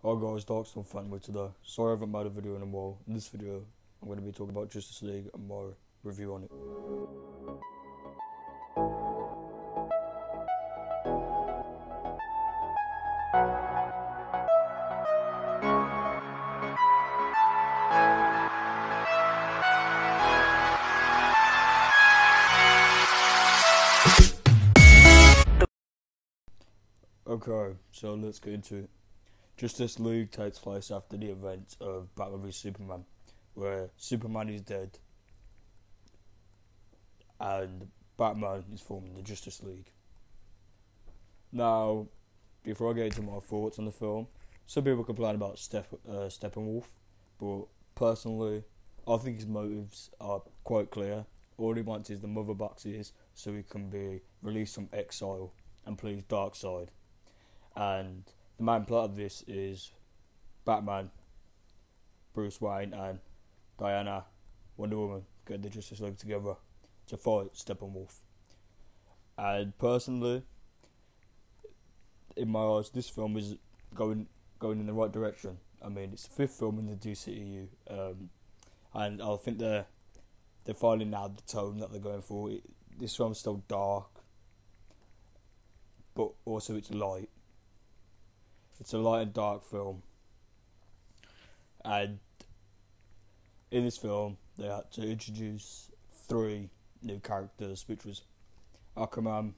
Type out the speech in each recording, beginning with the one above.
Hi guys, Darkstorm fan with today. Sorry I haven't made a video in a while. In this video, I'm going to be talking about Justice League and my review on it. Okay, so let's get into it. Justice League takes place after the events of Batman v Superman, where Superman is dead and Batman is forming the Justice League. Now, before I get into my thoughts on the film, some people complain about Steppenwolf, but personally, I think his motives are quite clear. All he wants is the mother boxes so he can be released from exile and please Darkseid. And the main plot of this is Batman, Bruce Wayne and Diana, Wonder Woman, get the Justice League together to fight Steppenwolf. And personally, in my eyes, this film is going in the right direction. I mean, it's the fifth film in the DCEU, and I think they're finally nailed the tone that they're going for. This film's still dark, but also it's light. It's a light and dark film, and in this film they had to introduce 3 new characters, which was Aquaman,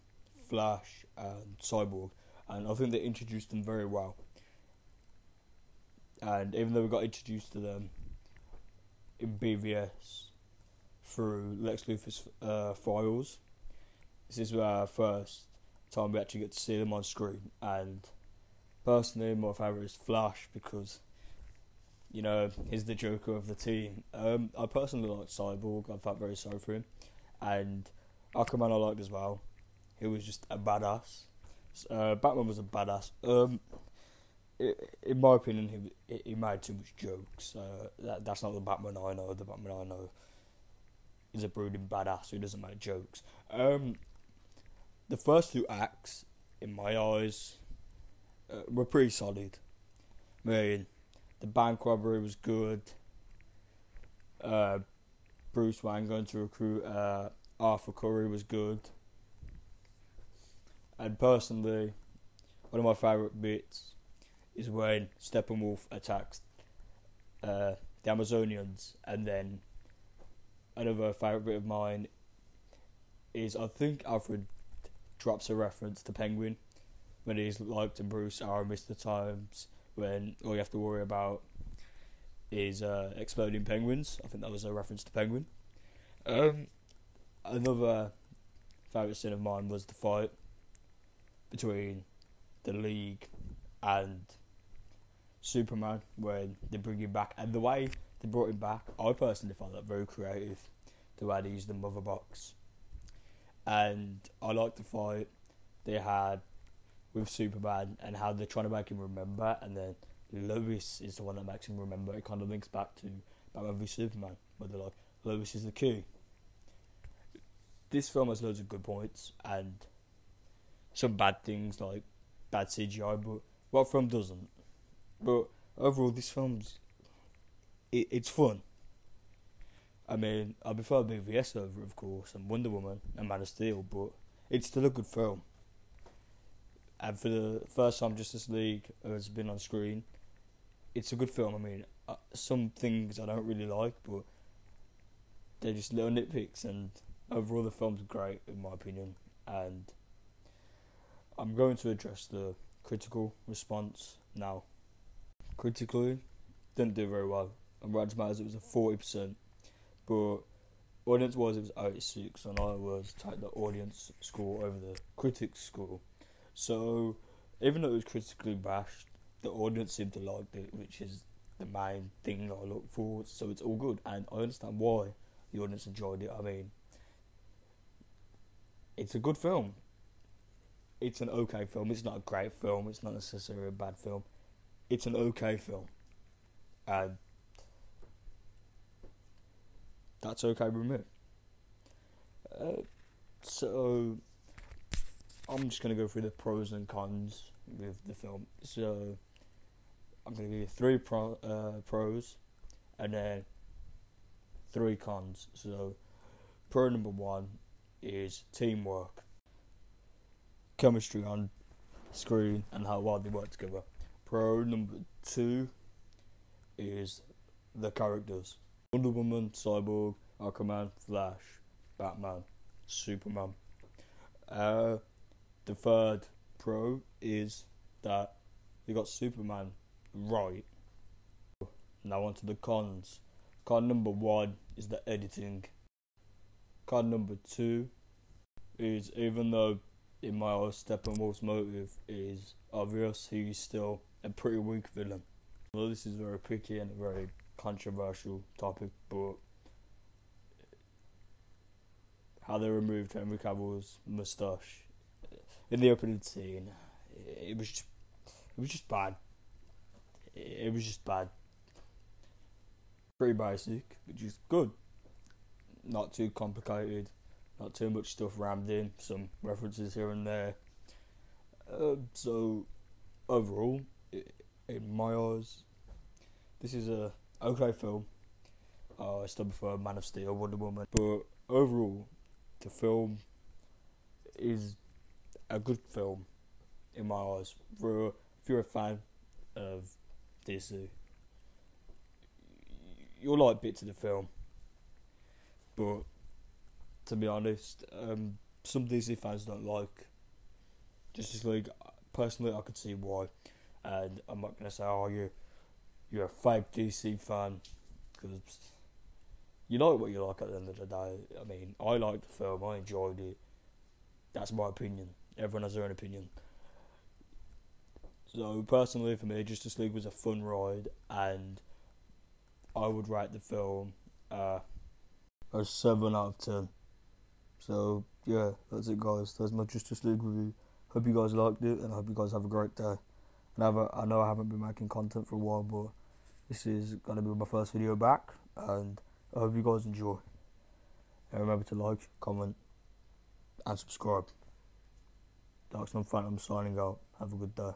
Flash and Cyborg, and I think they introduced them very well. And even though we got introduced to them in BVS through Lex Luthor's files, this is our first time we actually get to see them on screen. And personally, my favourite is Flash because, you know, he's the Joker of the team. I personally like Cyborg. I felt very sorry for him. And Aquaman I liked as well. He was just a badass. Batman was a badass. In my opinion, he made too much jokes. That's not the Batman I know. The Batman I know is a brooding badass who doesn't make jokes. The first 2 acts, in my eyes, were pretty solid. I mean, the bank robbery was good. Bruce Wayne going to recruit Arthur Curry was good. And personally, one of my favourite bits is when Steppenwolf attacks the Amazonians, and then another favourite bit of mine is I think Alfred drops a reference to Penguin when he's like to Bruce, I miss the times when all you have to worry about is exploding penguins. I think that was a reference to Penguin. Another favourite scene of mine was the fight between the League and Superman when they bring him back, and the way they brought him back, I personally found that very creative, the way they used the mother box. And I liked the fight they had with Superman and how they're trying to make him remember, and then Lois is the one that makes him remember. It kind of links back to Batman v Superman, where they're like, Lois is the key. This film has loads of good points and some bad things like bad CGI, but what film doesn't? But overall, this film's it's fun. I mean, I prefer BVS over, of course, and Wonder Woman and Man of Steel, but it's still a good film. And for the first time Justice League has been on screen, it's a good film. I mean, some things I don't really like, but they're just little nitpicks, and overall the film's great in my opinion. And I'm going to address the critical response now. Critically, didn't do very well. On Rotten Tomatoes it was a 40%, but audience-wise it was 86, and I was take the audience score over the critics score. So, even though it was critically bashed, the audience seemed to like it, which is the main thing I look for, so it's all good, and I understand why the audience enjoyed it. I mean, it's a good film. It's an okay film. It's not a great film. It's not necessarily a bad film. It's an okay film. And that's okay with me. So I'm just going to go through the pros and cons with the film. So I'm going to give you three pros and then three cons. So, pro number one is teamwork, chemistry on screen, and how well they work together. Pro number two is the characters: Wonder Woman, Cyborg, Aquaman, Flash, Batman, Superman. The third pro is that they got Superman right. Now on to the cons. Con number one is the editing. Con number two is, even though in my eyes Steppenwolf's motive is obvious, he's still a pretty weak villain. Well, this is very picky and a very controversial topic, but how they removed Henry Cavill's moustache in the opening scene, it was just bad. It was just bad. Pretty basic, which is good. Not too complicated, not too much stuff rammed in, some references here and there. So, overall, in my eyes, this is a okay film. I still prefer Man of Steel, Wonder Woman, but overall, the film is a good film in my eyes. If you're a fan of DC, you'll like bits of the film, but to be honest, some DC fans don't like Justice League. Personally, I could see why, and I'm not gonna say, "Oh, you're a fake DC fan," because you like what you like at the end of the day. I mean, I liked the film, I enjoyed it. That's my opinion. Everyone has their own opinion. So personally, for me, Justice League was a fun ride, and I would rate the film a 7 out of 10. So yeah, that's it, guys. That's my Justice League review. Hope you guys liked it, and I hope you guys have a great day. And I know I haven't been making content for a while, but this is gonna be my first video back, and I hope you guys enjoy. And remember to like, comment, and subscribe. Darksman Phantom signing out. Have a good day.